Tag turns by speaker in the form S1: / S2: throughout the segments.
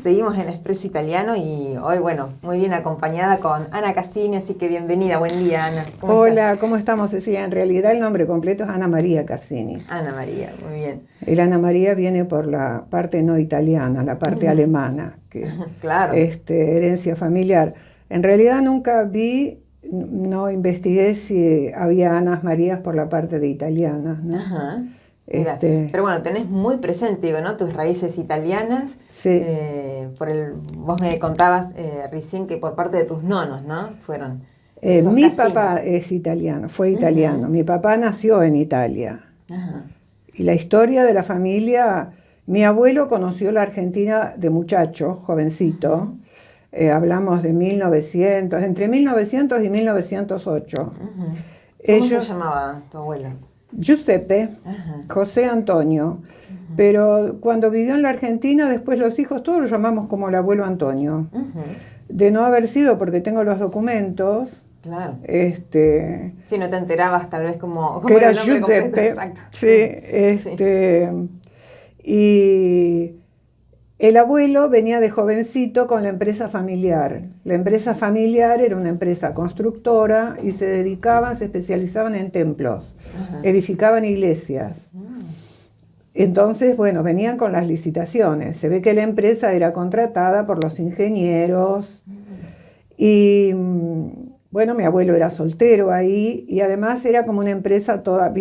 S1: Seguimos en Expreso Italiano y hoy, bueno, muy bien acompañada con Ana Cassini, así que bienvenida. Buen día, Ana.
S2: Hola, estás? ¿Cómo estamos, Cecilia? En realidad el nombre completo es Ana María Cassini.
S1: Ana María, muy bien.
S2: El Ana María viene por la parte no italiana, la parte alemana, que
S1: claro.
S2: Herencia familiar. En realidad nunca no investigué si había Anas Marías por la parte de italianas, ¿no?
S1: Ajá. Pero bueno, tenés muy presente, digo, ¿no? Tus raíces italianas.
S2: Sí.
S1: Vos me contabas recién que por parte de tus nonos, ¿no? Fueron.
S2: Mi papá es italiano, fue italiano. Mi papá nació en Italia.
S1: Ajá.
S2: Y la historia de la familia, mi abuelo conoció la Argentina de muchacho, jovencito. Hablamos de entre 1900 y 1908.
S1: ¿Cómo se llamaba tu abuelo?
S2: Giuseppe, José Antonio, pero cuando vivió en la Argentina, después los hijos todos lo llamamos como el abuelo Antonio. De no haber sido, porque tengo los documentos.
S1: Claro.
S2: Si
S1: no te enterabas tal vez como
S2: que era
S1: el nombre
S2: Giuseppe,
S1: completo. Exacto.
S2: Sí, y el abuelo venía de jovencito con la empresa familiar. La empresa familiar era una empresa constructora y se especializaban en templos, edificaban iglesias. Entonces, bueno, venían con las licitaciones. Se ve que la empresa era contratada por los ingenieros y, bueno, mi abuelo era soltero ahí y además era como una empresa toda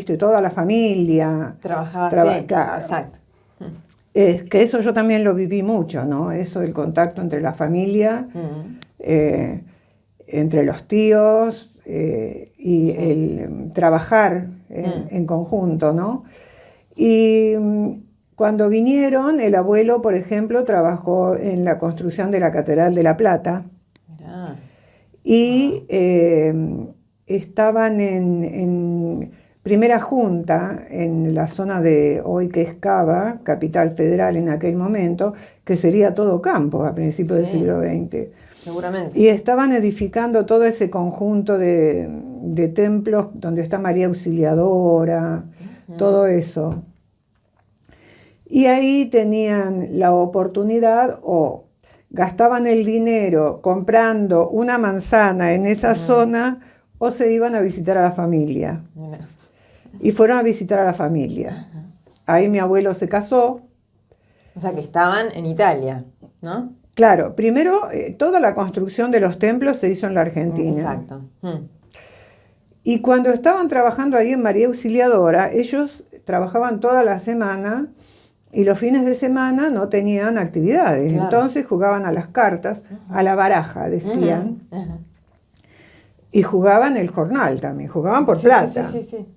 S2: la familia.
S1: Trabajaba así,
S2: claro.
S1: Exacto.
S2: Que eso yo también lo viví mucho, ¿no? Eso, el contacto entre la familia, entre los tíos y el trabajar en conjunto, ¿no? Y cuando vinieron, el abuelo, por ejemplo, trabajó en la construcción de la Catedral de La Plata.
S1: Mirá.
S2: Y estaban en primera junta en la zona de hoy que es Cava, Capital Federal en aquel momento, que sería todo campo a principios del siglo XX.
S1: Seguramente.
S2: Y estaban edificando todo ese conjunto de templos donde está María Auxiliadora, todo eso. Y ahí tenían la oportunidad o gastaban el dinero comprando una manzana en esa zona o se iban a visitar a la familia. Y fueron a visitar a la familia. Ahí mi abuelo se casó.
S1: O sea, que estaban en Italia, ¿no?
S2: Claro, primero toda la construcción de los templos se hizo en la Argentina.
S1: Exacto.
S2: Y cuando estaban trabajando ahí en María Auxiliadora, ellos trabajaban toda la semana y los fines de semana no tenían actividades. Claro. Entonces jugaban a las cartas, a la baraja, decían. Y jugaban el jornal también, jugaban por plata.
S1: Sí.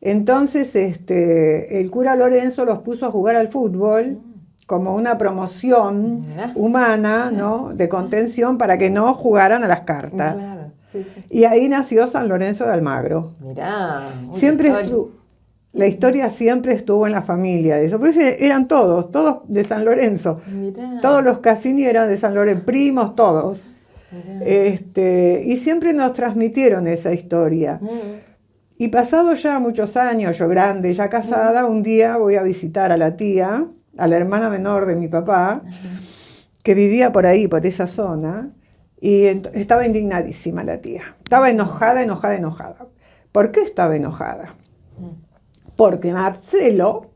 S2: Entonces el cura Lorenzo los puso a jugar al fútbol como una promoción humana, ¿no? De contención para que no jugaran a las cartas.
S1: Claro. Sí.
S2: Y ahí nació San Lorenzo de Almagro.
S1: Mirá.
S2: La historia siempre estuvo en la familia de eso, porque eran todos de San Lorenzo.
S1: Mirá.
S2: Todos los Cassini eran de San Lorenzo, primos todos. Y siempre nos transmitieron esa historia. Y pasado ya muchos años, yo grande, ya casada, un día voy a visitar a la tía, a la hermana menor de mi papá, que vivía por ahí, por esa zona, y estaba indignadísima la tía. Estaba enojada. ¿Por qué estaba enojada? Porque Marcelo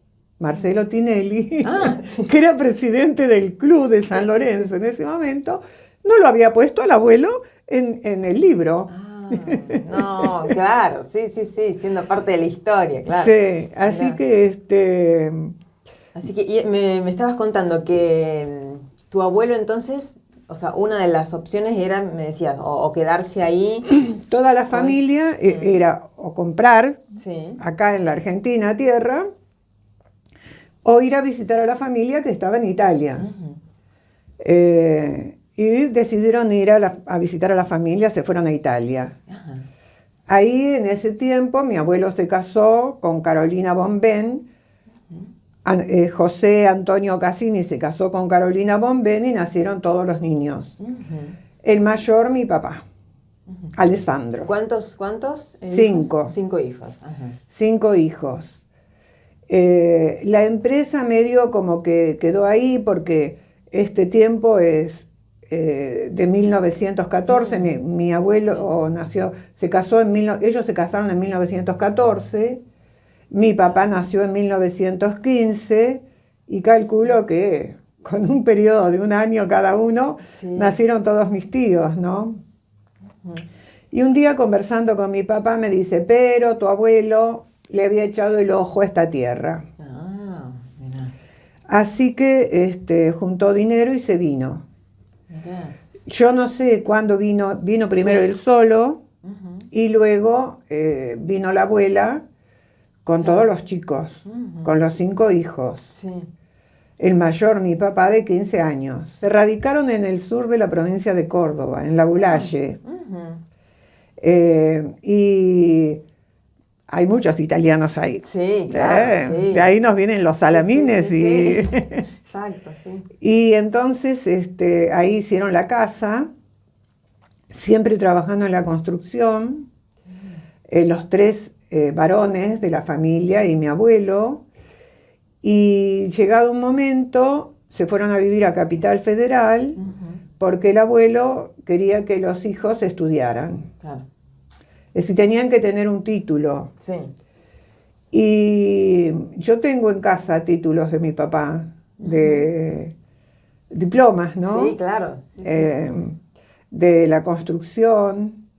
S2: Tinelli, que era presidente del club de San Lorenzo en ese momento, no lo había puesto al abuelo en el libro.
S1: No, claro, sí, siendo parte de la historia, claro.
S2: Sí, así que
S1: Así que me estabas contando que tu abuelo entonces, o sea, una de las opciones era, me decías, o quedarse ahí.
S2: Toda la familia era o comprar acá en la Argentina tierra o ir a visitar a la familia que estaba en Italia. Y decidieron ir a visitar a la familia, se fueron a Italia. Ahí en ese tiempo mi abuelo se casó con Carolina Bonben, José Antonio Cassini se casó con Carolina Bonben y nacieron todos los niños. El mayor, mi papá, Alessandro.
S1: ¿Cuántos?
S2: 5.
S1: 5 hijos.
S2: 5 hijos. La empresa medio como que quedó ahí porque Este tiempo es de 1914. Mi abuelo nació, ellos se casaron en 1914. Mi papá nació en 1915 y calculo que con un periodo de un año cada uno nacieron todos mis tíos, ¿no? Y un día conversando con mi papá me dice, pero tu abuelo le había echado el ojo a esta tierra.
S1: Mirá.
S2: Así que juntó dinero y se vino.
S1: Mirá.
S2: Yo no sé cuándo vino primero él solo y luego vino la abuela con todos los chicos, con los 5 hijos.
S1: Sí.
S2: El mayor, mi papá, de 15 años. Se radicaron en el sur de la provincia de Córdoba, en la Bulaye. Y hay muchos italianos ahí.
S1: Sí, claro. Sí.
S2: De ahí nos vienen los salamines.
S1: Sí. Exacto, sí.
S2: Y entonces ahí hicieron la casa, siempre trabajando en la construcción, los 3 varones de la familia y mi abuelo. Y llegado un momento, se fueron a vivir a Capital Federal porque el abuelo quería que los hijos estudiaran.
S1: Claro.
S2: Es decir, tenían que tener un título.
S1: Sí.
S2: Y yo tengo en casa títulos de mi papá, de diplomas, ¿no?
S1: Sí, claro. Sí,
S2: de la construcción.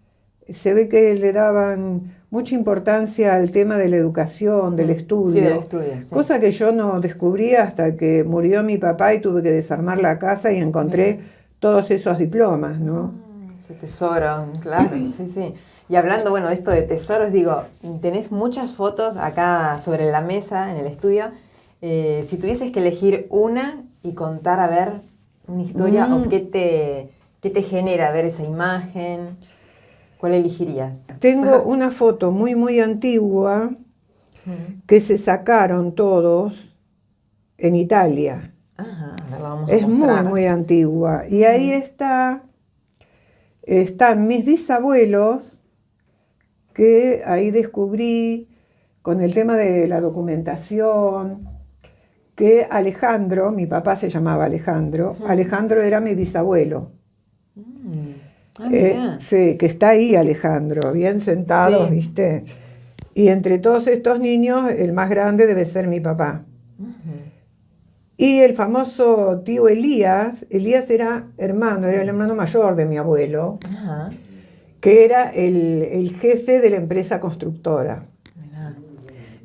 S2: Se ve que le daban mucha importancia al tema de la educación, del estudio.
S1: Sí, del estudio, sí.
S2: Cosa que yo no descubrí hasta que murió mi papá y tuve que desarmar la casa y encontré todos esos diplomas, ¿no?
S1: Ese tesoro, claro, sí. Y hablando, bueno, de esto de tesoros, digo, tenés muchas fotos acá sobre la mesa en el estudio. Si tuvieses que elegir una y contar, a ver, una historia, o qué te genera ver esa imagen, ¿cuál elegirías?
S2: Tengo una foto muy, muy antigua que se sacaron todos en Italia.
S1: Ajá, a ver, la vamos a
S2: Es
S1: mostrar.
S2: muy, muy antigua. Y ahí están mis bisabuelos, que ahí descubrí con el tema de la documentación, que Alejandro, mi papá se llamaba Alejandro, Alejandro era mi bisabuelo. Sí, que está ahí Alejandro, bien sentado,
S1: Sí.
S2: ¿viste? Y entre todos estos niños, el más grande debe ser mi papá. Y el famoso tío Elías era el hermano mayor de mi abuelo, que era el jefe de la empresa constructora.
S1: Mirá.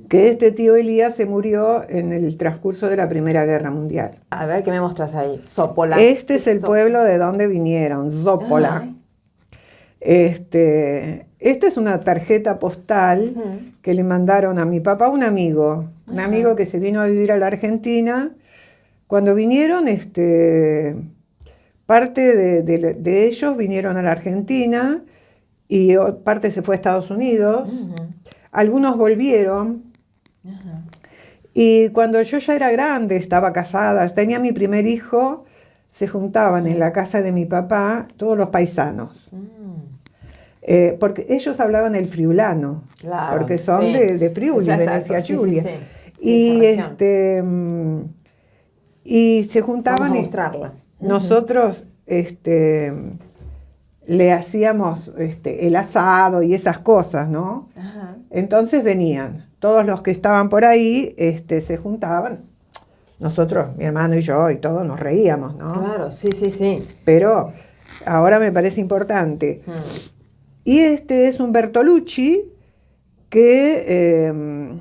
S2: Que este tío Elías se murió en el transcurso de la Primera Guerra Mundial.
S1: A ver, ¿qué me mostras ahí? Zópola.
S2: Este es el pueblo de donde vinieron, Zópola. Esta es una tarjeta postal que le mandaron a mi papá un amigo que se vino a vivir a la Argentina. Cuando vinieron, parte de ellos vinieron a la Argentina y parte se fue a Estados Unidos. Algunos volvieron. Y cuando yo ya era grande, estaba casada, tenía mi primer hijo, se juntaban en la casa de mi papá todos los paisanos. Porque ellos hablaban el friulano,
S1: Claro,
S2: porque son
S1: sí.
S2: de Friuli,
S1: Exacto,
S2: Venecia
S1: sí,
S2: Giulia.
S1: sí.
S2: Y,
S1: esa región.
S2: y se juntaban
S1: Vamos a
S2: y
S1: mostrarla.
S2: nosotros le hacíamos el asado y esas cosas, ¿no? Entonces venían, todos los que estaban por ahí se juntaban. Nosotros, mi hermano y yo y todos nos reíamos, ¿no?
S1: Claro, sí.
S2: Pero ahora me parece importante. Y es un Bertolucci que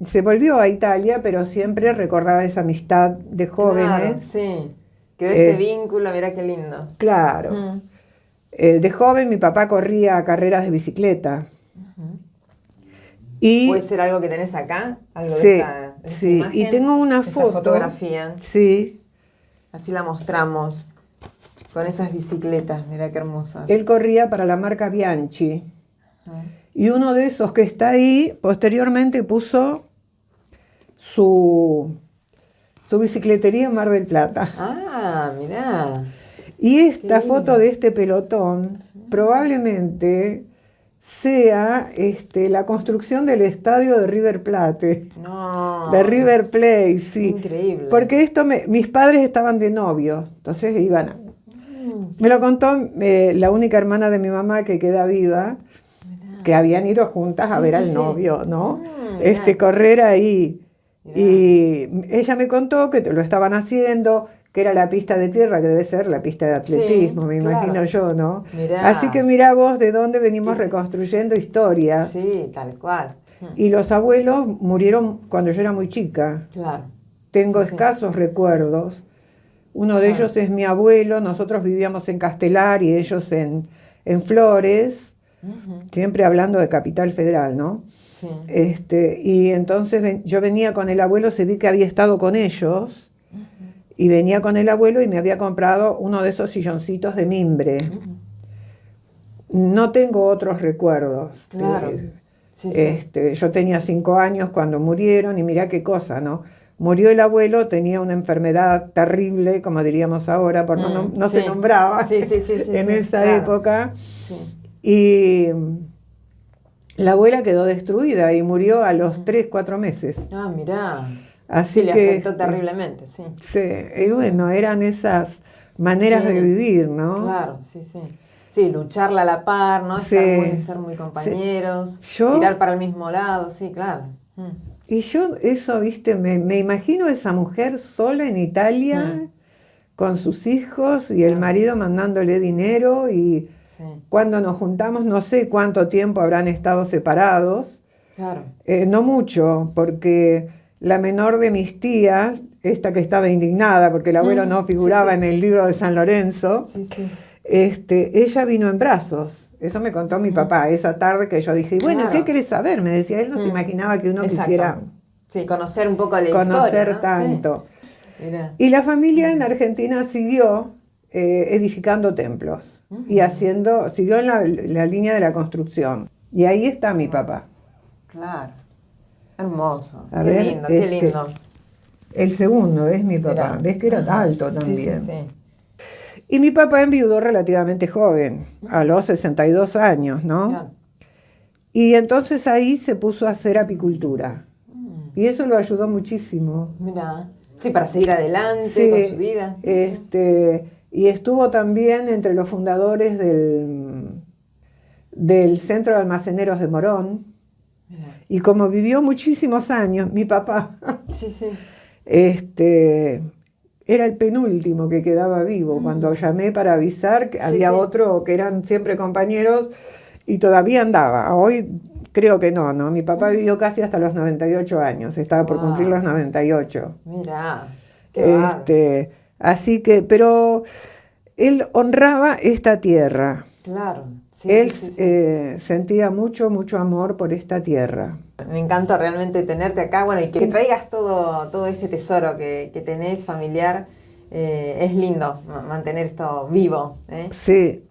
S2: se volvió a Italia, pero siempre recordaba esa amistad de jóvenes.
S1: Claro, sí. Quedó ese vínculo, mirá qué lindo.
S2: Claro. De joven mi papá corría carreras de bicicleta. Y,
S1: ¿puede ser algo que tenés acá? ¿Algo
S2: sí,
S1: de esta
S2: sí.
S1: imagen?
S2: Y tengo una
S1: Esta
S2: foto.
S1: fotografía.
S2: Sí.
S1: Así la mostramos. Con esas bicicletas, mirá qué hermosas.
S2: Él corría para la marca Bianchi. Y uno de esos que está ahí, posteriormente puso su bicicletería en Mar del Plata.
S1: Ah, mirá.
S2: Y esta
S1: Qué lindo.
S2: foto de este pelotón probablemente sea la construcción del estadio de River Plate.
S1: No.
S2: De River Plate, sí.
S1: Increíble.
S2: Porque mis padres estaban de novios, entonces iban a... Me lo contó la única hermana de mi mamá que queda viva, que habían ido juntas a ver al novio, ¿no? Correr ahí. Mirá. Y ella me contó que lo estaban haciendo, que era la pista de tierra, que debe ser la pista de atletismo, me imagino yo, ¿no?
S1: Mirá.
S2: Así que mirá vos de dónde venimos reconstruyendo historias.
S1: Sí, tal cual.
S2: Y los abuelos murieron cuando yo era muy chica.
S1: Claro.
S2: Tengo escasos recuerdos. Uno de ellos es mi abuelo, nosotros vivíamos en Castelar y ellos en Flores, siempre hablando de Capital Federal, ¿no?
S1: Sí.
S2: Y entonces yo venía con el abuelo, se vi que había estado con ellos, y venía con el abuelo y me había comprado uno de esos silloncitos de mimbre. No tengo otros recuerdos.
S1: Claro.
S2: Yo tenía 5 años cuando murieron y mirá qué cosa, ¿no? Murió el abuelo, tenía una enfermedad terrible, como diríamos ahora, porque no se nombraba en esa época. Sí. Y la abuela quedó destruida y murió a los 3, 4 meses.
S1: Ah, mirá.
S2: Así
S1: le
S2: que,
S1: afectó terriblemente, sí.
S2: Sí, y bueno, eran esas maneras de vivir, ¿no?
S1: Claro, sí. Sí, lucharla a la par, ¿no? Ser muy compañeros, tirar para el mismo lado, sí, claro.
S2: Y yo eso, viste, me imagino esa mujer sola en Italia, con sus hijos y el marido mandándole dinero y cuando nos juntamos, no sé cuánto tiempo habrán estado separados. Claro. No mucho, porque la menor de mis tías, esta que estaba indignada porque el abuelo no figuraba en el libro de San Lorenzo, ella vino en brazos. Eso me contó mi papá esa tarde que yo dije, bueno, ¿qué querés saber? Me decía, él no se imaginaba que uno quisiera...
S1: Sí, conocer un poco la historia,
S2: conocer tanto. Sí. Y la familia en Argentina siguió edificando templos y siguió en la línea de la construcción. Y ahí está mi papá.
S1: Claro. Hermoso.
S2: Qué
S1: lindo, qué lindo.
S2: El segundo es mi papá. Mirá. ¿Ves que era alto también?
S1: Sí.
S2: Y mi papá enviudó relativamente joven, a los 62 años, ¿no? Claro. Y entonces ahí se puso a hacer apicultura. Y eso lo ayudó muchísimo.
S1: Mirá. Sí, para seguir adelante con su vida.
S2: Y estuvo también entre los fundadores del Centro de Almaceneros de Morón. Mirá. Y como vivió muchísimos años, mi papá... era el penúltimo que quedaba vivo. Cuando llamé para avisar, que había otro que eran siempre compañeros y todavía andaba. Hoy creo que no. Mi papá vivió casi hasta los 98 años, estaba por cumplir los 98.
S1: Mirá, qué
S2: así que, pero él honraba esta tierra.
S1: Claro.
S2: Él sentía mucho amor por esta tierra.
S1: Me encanta realmente tenerte acá, bueno, y que traigas todo este tesoro que tenés familiar. Es lindo mantener esto vivo.
S2: Sí,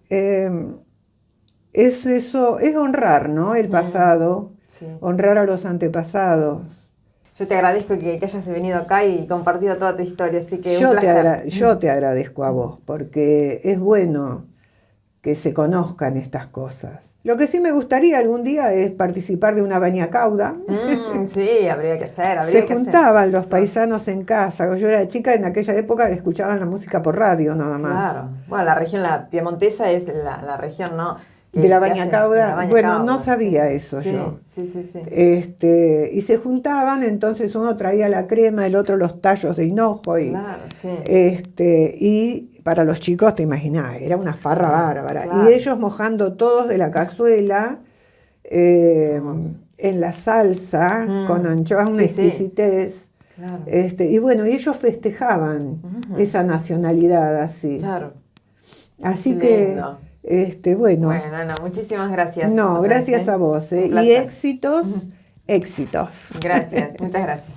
S2: es honrar, ¿no? El pasado, honrar a los antepasados.
S1: Yo te agradezco que hayas venido acá y compartido toda tu historia, así que un placer.
S2: Yo te agradezco a vos, porque es bueno que se conozcan estas cosas. Lo que sí me gustaría algún día es participar de una bañacauda.
S1: Sí, habría que hacer.
S2: Se juntaban los paisanos en casa. Yo era chica, en aquella época escuchaban la música por radio nada más.
S1: Claro. Bueno, la región, la piemontesa es la región, ¿no?
S2: De la bañacauda. Bueno, no sabía eso yo.
S1: Sí.
S2: Y se juntaban, entonces uno traía la crema, el otro los tallos de hinojo. Y,
S1: claro, sí.
S2: Y para los chicos, te imaginás, era una farra bárbara. Claro. Y ellos mojando todos de la cazuela en la salsa, con anchoas, una exquisitez. Claro. Y bueno, y ellos festejaban esa nacionalidad así.
S1: Claro.
S2: Así que... bueno.
S1: Bueno, muchísimas gracias.
S2: No, gracias a vos. Y éxitos, éxitos.
S1: Gracias, muchas gracias.